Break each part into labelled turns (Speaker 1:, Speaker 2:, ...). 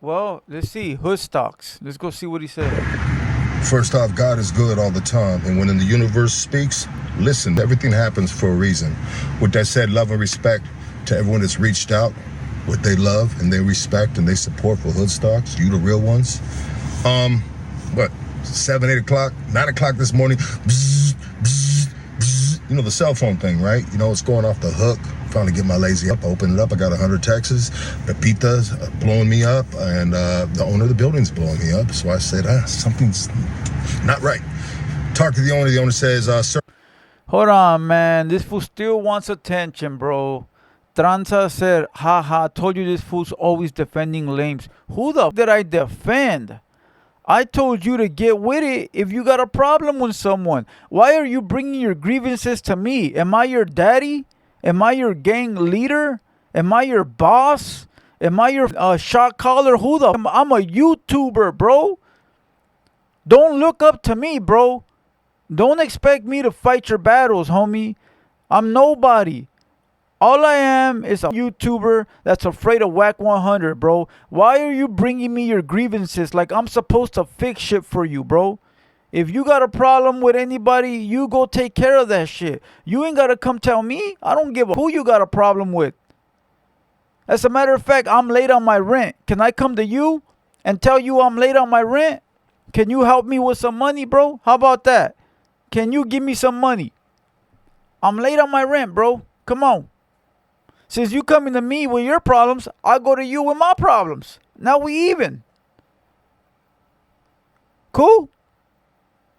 Speaker 1: Well, let's see. Hoodstocks. Let's go see what he said.
Speaker 2: First off, God is good all the time. And when the universe speaks, listen, everything happens for a reason. With that said, love and respect to everyone that's reached out, what they love and they respect and they support for Hoodstocks. You the real ones. What, 7, 8 o'clock, 9 o'clock this morning, bzz, bzz, bzz. You know, the cell phone thing, right? You know, it's going off the hook. Finally get my lazy up, I open it up, I got 100 texts. Pepita's blowing me up, and the owner of the building's blowing me up. So I said, something's not right. Talk to the owner says, sir.
Speaker 1: Hold on, man. This fool still wants attention, bro. Tranza said, haha, told you this fool's always defending lames. Who the f did I defend? I told you to get with it if you got a problem with someone. Why are you bringing your grievances to me? Am I your daddy? Am I your gang leader? Am I your boss? Am I your shot caller? Who the f? I'm a YouTuber, bro. Don't look up to me, bro. Don't expect me to fight your battles, homie. I'm nobody. All I am is a YouTuber that's afraid of whack 100, bro. Why are you bringing me your grievances like I'm supposed to fix shit for you, bro? If you got a problem with anybody, you go take care of that shit. You ain't got to come tell me. I don't give a who you got a problem with. As a matter of fact, I'm late on my rent. Can I come to you and tell you I'm late on my rent? Can you help me with some money, bro? How about that? Can you give me some money? I'm late on my rent, bro. Come on. Since you coming to me with your problems, I'll go to you with my problems. Now we even. Cool?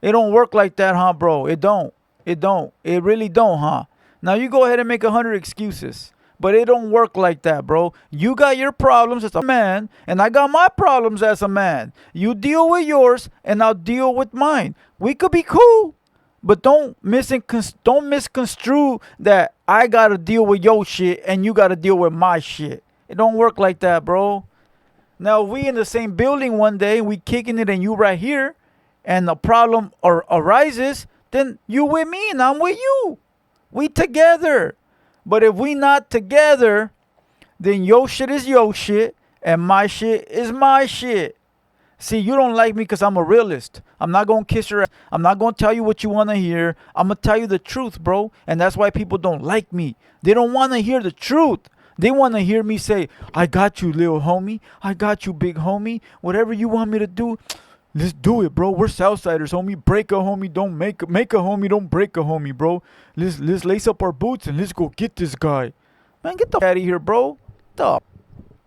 Speaker 1: It don't work like that, huh, bro? It don't. It don't. It really don't, huh? Now you go ahead and make 100 excuses. But it don't work like that, bro. You got your problems as a man, and I got my problems as a man. You deal with yours, and I'll deal with mine. We could be cool, but don't misconstrue that I got to deal with your shit, and you got to deal with my shit. It don't work like that, bro. Now, if we in the same building one day, we kicking it, and you right here, and the problem arises, then you with me and I'm with you. We together. But if we not together, then your shit is your shit and my shit is my shit. See, you don't like me because I'm a realist. I'm not going to kiss your ass. I'm not going to tell you what you want to hear. I'm going to tell you the truth, bro. And that's why people don't like me. They don't want to hear the truth. They want to hear me say, I got you, little homie. I got you, big homie. Whatever you want me to do, let's do it, bro. We're Southsiders, homie. Break a homie, don't make a homie, don't break a homie, bro. Let's lace up our boots and let's go get this guy. Man, get the out of here, bro. Stop.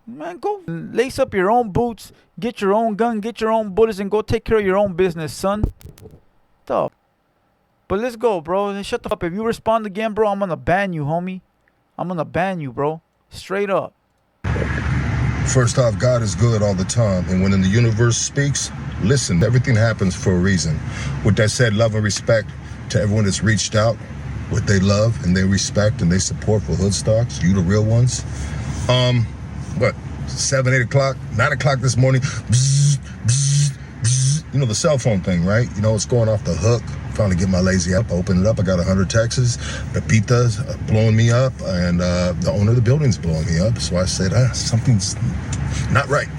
Speaker 1: Man, go lace up your own boots, get your own gun, get your own bullets, and go take care of your own business, son. Stop. But let's go, bro. And shut the fuck up. If you respond again, bro, I'm gonna ban you, homie. I'm gonna ban you, bro. Straight up.
Speaker 2: First off, God is good all the time. And when the universe speaks, listen, everything happens for a reason. With that said, love and respect to everyone that's reached out, what they love and they respect and they support for Hoodstocks. You the real ones. What, 7, 8 o'clock, 9 o'clock this morning, bzz, bzz, bzz. You know, the cell phone thing, right? You know, it's going off the hook. Finally get my lazy up, I open it up, I got 100 texts. Pepita's blowing me up, and the owner of the building's blowing me up. So I said, something's not right.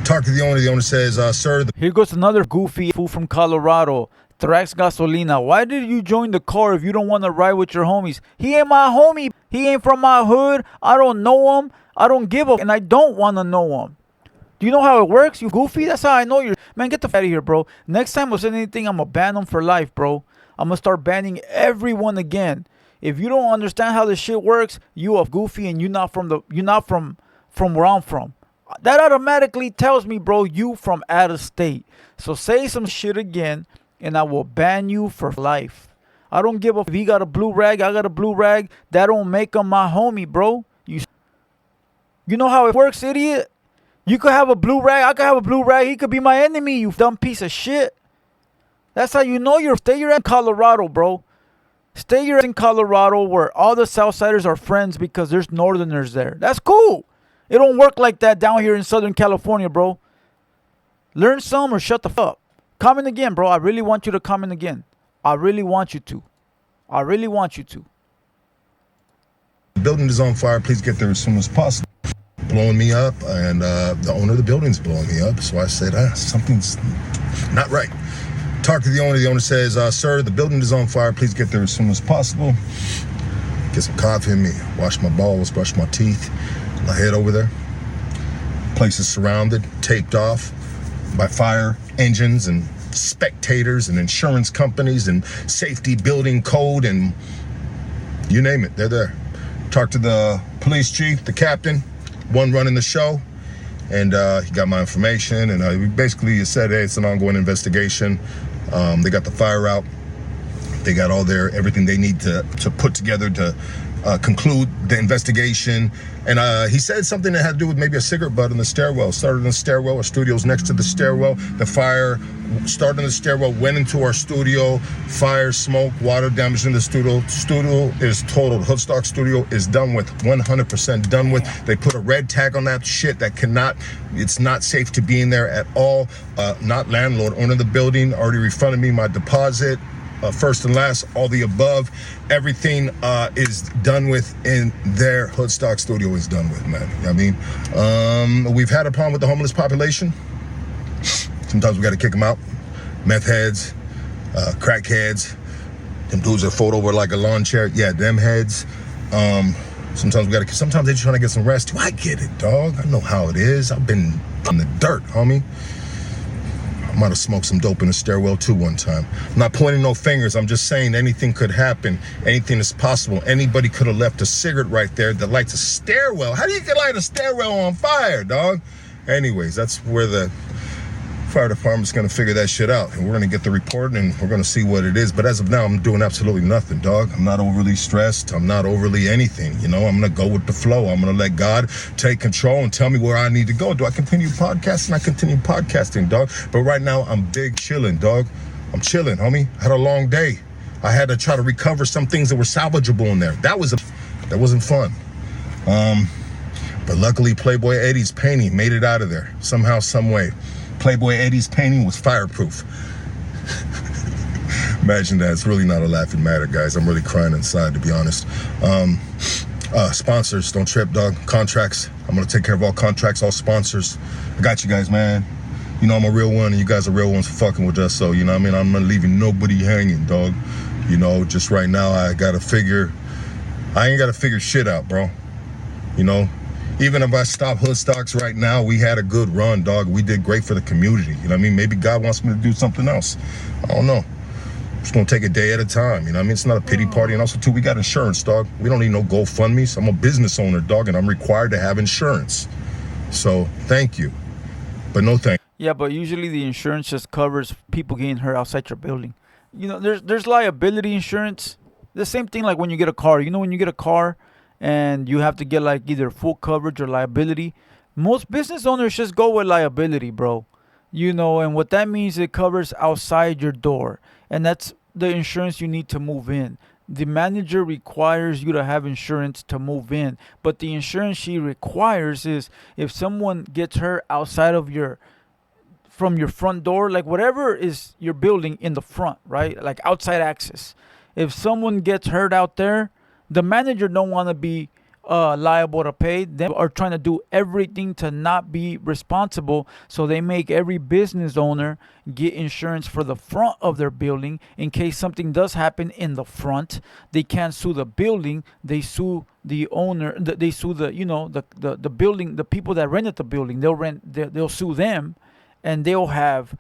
Speaker 2: Talk to the owner says, sir.
Speaker 1: Here goes another goofy fool from Colorado. Thrax Gasolina. Why did you join the car if you don't want to ride with your homies? He ain't my homie. He ain't from my hood. I don't know him. I don't give a and I don't want to know him. Do you know how it works, you goofy? That's how I know you're... Man, get the f out of here, bro. Next time I say anything, I'm going to ban them for life, bro. I'm going to start banning everyone again. If you don't understand how this shit works, you a goofy and you're not from where I'm from. That automatically tells me, bro, you from out of state. So say some shit again, and I will ban you for life. I don't give a... If he got a blue rag, I got a blue rag. That don't make him my homie, bro. You know how it works, idiot? You could have a blue rag. I could have a blue rag. He could be my enemy, you dumb piece of shit. That's how you know you're... Stay your ass in Colorado, bro. Stay your ass in Colorado where all the Southsiders are friends because there's Northerners there. That's cool. It don't work like that down here in Southern California, bro. Learn some or shut the fuck up. Comment again, bro. I really want you to comment again. I really want you to. I really want you to.
Speaker 2: The building is on fire. Please get there as soon as possible. blowing me up, and the owner of the building's blowing me up. So I said, something's not right. Talk to the owner. The owner says, sir, the building is on fire. Please get there as soon as possible. Get some coffee in me, wash my balls, brush my teeth. I head over there. Place is surrounded, taped off by fire engines and spectators and insurance companies and safety building code and you name it, they're there. Talk to the police chief, the captain, one running the show, and he got my information, and we basically said, hey, it's an ongoing investigation. They got the fire out. They got everything they need to put together to conclude the investigation. And he said something that had to do with maybe a cigarette butt in the stairwell. Started in the stairwell. Our studio's next to the stairwell. The fire started in the stairwell, went into our studio. Fire, smoke, water damage in the studio. Studio is totaled. Hoodstocks studio is done with, 100% done with. They put a red tag on that shit that it's not safe to be in there at all. Not landlord, owner of the building already refunded me my deposit. First and last, all the above, everything is done with in their Hoodstock studio is done with, man. You know what I mean? We've had a problem with the homeless population. Sometimes we got to kick them out. Meth heads, crack heads, them dudes that fold over like a lawn chair. Yeah, them heads. Sometimes they're just trying to get some rest too. I get it, dog. I know how it is. I've been in the dirt, homie. I might have smoked some dope in the stairwell too one time. I'm not pointing no fingers. I'm just saying anything could happen. Anything is possible. Anybody could have left a cigarette right there that lights a stairwell. How do you get light a stairwell on fire, dog? Anyways, that's where the fire department's gonna figure that shit out, and we're gonna get the report and we're gonna see what it is. But as of now, I'm doing absolutely nothing, dog. I'm not overly stressed. I'm not overly anything. You know, I'm gonna go with the flow. I'm gonna let God take control and tell me where I need to go. Do I continue podcasting? I continue podcasting, dog. But right now, I'm big chilling, dog. I'm chilling, homie. I had a long day. I had to try to recover some things that were salvageable in there. That wasn't fun. But luckily, Playboy Eddie's painting made it out of there somehow, some way. Playboy Eddie's painting was fireproof. Imagine that. It's really not a laughing matter, guys. I'm really crying inside, to be honest. Sponsors, don't trip, dog. Contracts. I'm going to take care of all contracts, all sponsors. I got you guys, man. You know I'm a real one, and you guys are real ones for fucking with us. So, you know what I mean? I'm not leaving nobody hanging, dog. You know, just right now, I ain't got to figure shit out, bro. You know? Even if I stop Hoodstocks right now, we had a good run, dog. We did great for the community. You know what I mean? Maybe God wants me to do something else. I don't know. I'm just going to take a day at a time. You know what I mean? It's not a pity party. And also, too, we got insurance, dog. We don't need no GoFundMe. I'm a business owner, dog, and I'm required to have insurance. So, thank you. But no thank you.
Speaker 1: Yeah, but usually the insurance just covers people getting hurt outside your building. You know, there's liability insurance. The same thing like when you get a car. You know, when you get a car and you have to get like either full coverage or liability, most business owners just go with liability, bro. You know, and what that means, it covers outside your door, and that's the insurance you need to move in. The manager requires you to have insurance to move in, but the insurance she requires is if someone gets hurt outside of from your front door, like whatever is your building in the front, right? Like outside access. If someone gets hurt out there, the manager don't want to be liable to pay. They are trying to do everything to not be responsible, so they make every business owner get insurance for the front of their building in case something does happen in the front. They can't sue the building. They sue the owner. They sue the building, the people that rented the building. They'll sue them, and they'll have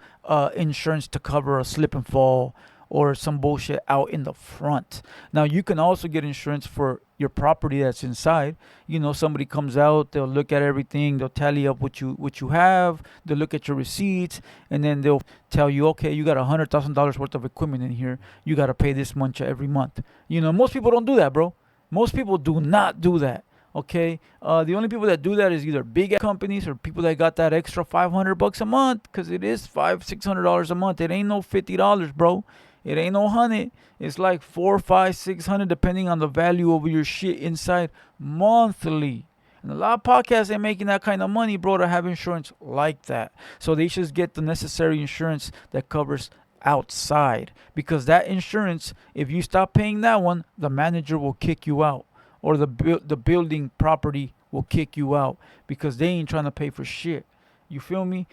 Speaker 1: insurance to cover a slip and fall or some bullshit out in the front. Now, you can also get insurance for your property that's inside. You know, somebody comes out, they'll look at everything, they'll tally up what you have, they'll look at your receipts, and then they'll tell you, okay, you got $100,000 worth of equipment in here. You got to pay this much every month. You know, most people don't do that, bro. Most people do not do that. Okay, the only people that do that is either big companies or people that got that extra $500 a month, because it is $600 a month. It ain't no $50, bro. It ain't no 100. It's like 4, 5, 600, depending on the value of your shit inside monthly. And a lot of podcasts ain't making that kind of money, bro, to have insurance like that. So they should get the necessary insurance that covers outside, because that insurance, if you stop paying that one, the manager will kick you out, or the building property will kick you out because they ain't trying to pay for shit. You feel me?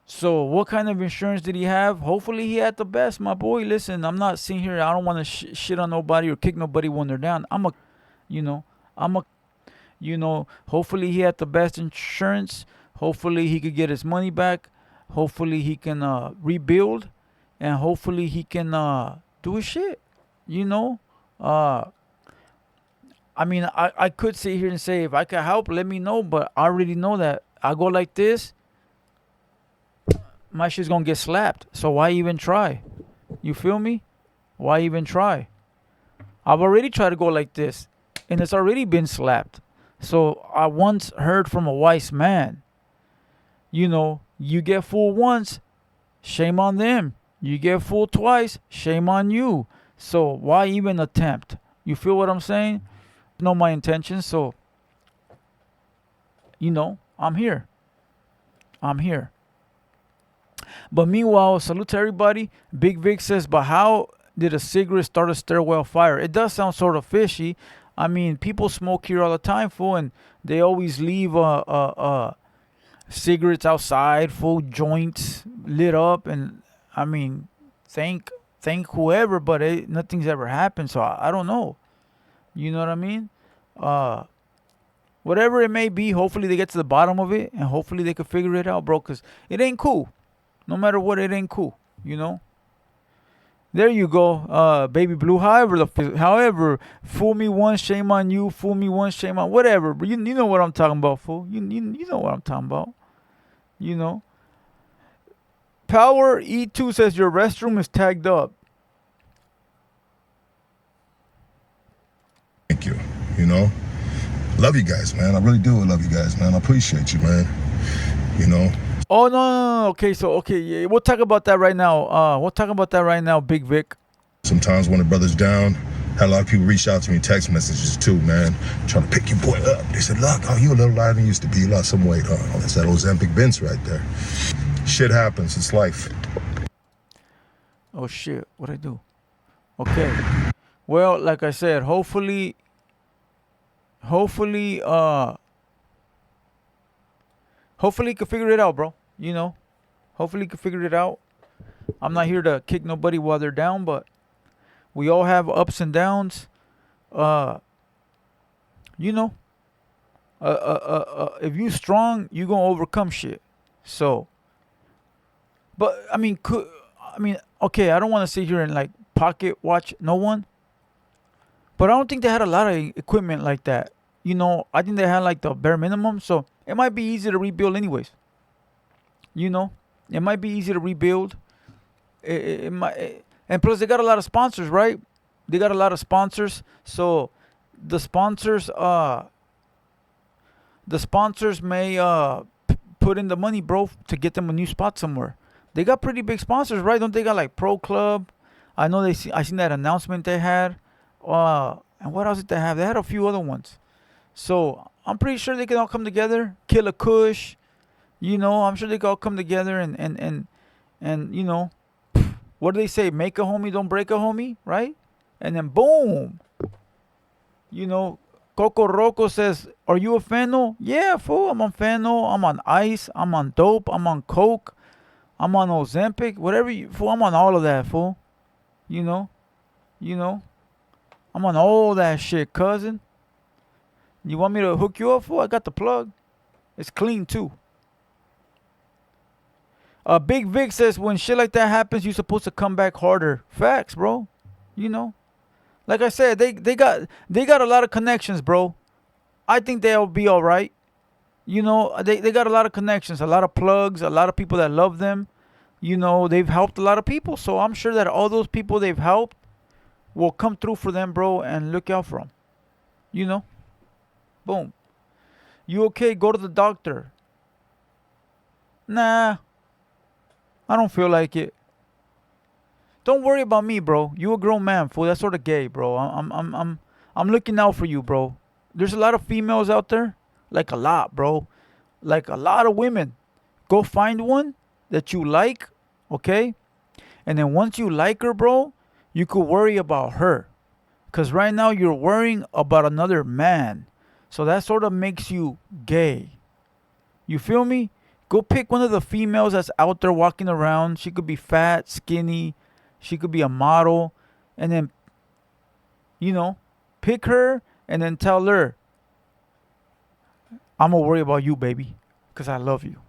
Speaker 1: So what kind of insurance did he have? Hopefully he had the best, my boy. Listen, I'm not sitting here. I don't want to shit on nobody or kick nobody when they're down. You know, I'm a, hopefully he had the best insurance. Hopefully he could get his money back. Hopefully he can rebuild, and hopefully he can do his shit. You know, I mean, I could sit here and say if I could help, let me know. But I already know that I go like this, my shit's gonna get slapped. So why even try? You feel me? Why even try? I've already tried to go like this, and it's already been slapped. So I once heard from a wise man, you get fooled once, shame on them. You get fooled twice, shame on you. So why even attempt? You feel what I'm saying? Know my intentions, so I'm here. I'm here. But meanwhile, salute to everybody. Big Vic says, but how did a cigarette start a stairwell fire? It does sound sort of fishy. I mean, people smoke here all the time, fool, and they always leave cigarettes outside, full joints lit up, and I mean, thank whoever, but nothing's ever happened, so I don't know. You know what I mean? Whatever it may be, hopefully they get to the bottom of it, and hopefully they can figure it out, bro, because it ain't cool. No matter what, it ain't cool, There you go, baby blue. However, fool me once, shame on you. Fool me once, shame on whatever. But you know what I'm talking about, fool. You know what I'm talking about. Power E2 says your restroom is tagged up.
Speaker 2: Thank you. Love you guys, man. I really do love you guys, man. I appreciate you, man.
Speaker 1: Oh no. Okay, yeah, we'll talk about that right now. Big Vic.
Speaker 2: Sometimes when the brother's down, had a lot of people reach out to me, text messages too, man, trying to pick your boy up. They said, look, you a little lighter than you used to be. You lost some weight. That's that Ozempic Vince right there. Shit happens. It's life.
Speaker 1: Oh shit, what'd I do? Okay. Well, like I said, hopefully he can figure it out, bro. Hopefully he can figure it out. I'm not here to kick nobody while they're down, but we all have ups and downs. If you strong, you gonna overcome shit. So, but okay, I don't want to sit here and like pocket watch no one, but I don't think they had a lot of equipment like that. I think they had like the bare minimum, so it might be easy to rebuild anyways. It might be easy to rebuild. It might, and plus they got a lot of sponsors, right? They got a lot of sponsors, so the sponsors may put in the money, bro, to get them a new spot somewhere. They got pretty big sponsors, right? Don't they got like Pro Club? I know I seen that announcement they had. And what else did they have? They had a few other ones. So I'm pretty sure they can all come together. Kill a Kush. I'm sure they can all come together and what do they say? Make a homie, don't break a homie, right? And then boom. Coco Roco says, are you a fano? Yeah, fool. I'm on fano. I'm on ice. I'm on dope. I'm on coke. I'm on Ozempic. Whatever fool. I'm on all of that, fool. I'm on all that shit, cousin. You want me to hook you up, fool? I got the plug. It's clean, too. Big Vic says, when shit like that happens, you're supposed to come back harder. Facts, bro. Like I said, they got a lot of connections, bro. I think they'll be all right. They got a lot of connections, a lot of plugs, a lot of people that love them. They've helped a lot of people. So I'm sure that all those people they've helped will come through for them, bro, and look out for them. Boom. You okay? Go to the doctor. Nah. I don't feel like it. Don't worry about me, bro. You a grown man, fool. That's sort of gay, bro. I'm looking out for you, bro. There's a lot of females out there. Like a lot, bro. Like a lot of women. Go find one that you like, okay? And then once you like her, bro, you could worry about her. Because right now you're worrying about another man. So that sort of makes you gay. You feel me? Go pick one of the females that's out there walking around. She could be fat, skinny. She could be a model. And then, pick her and then tell her, I'm going to worry about you, baby. Because I love you.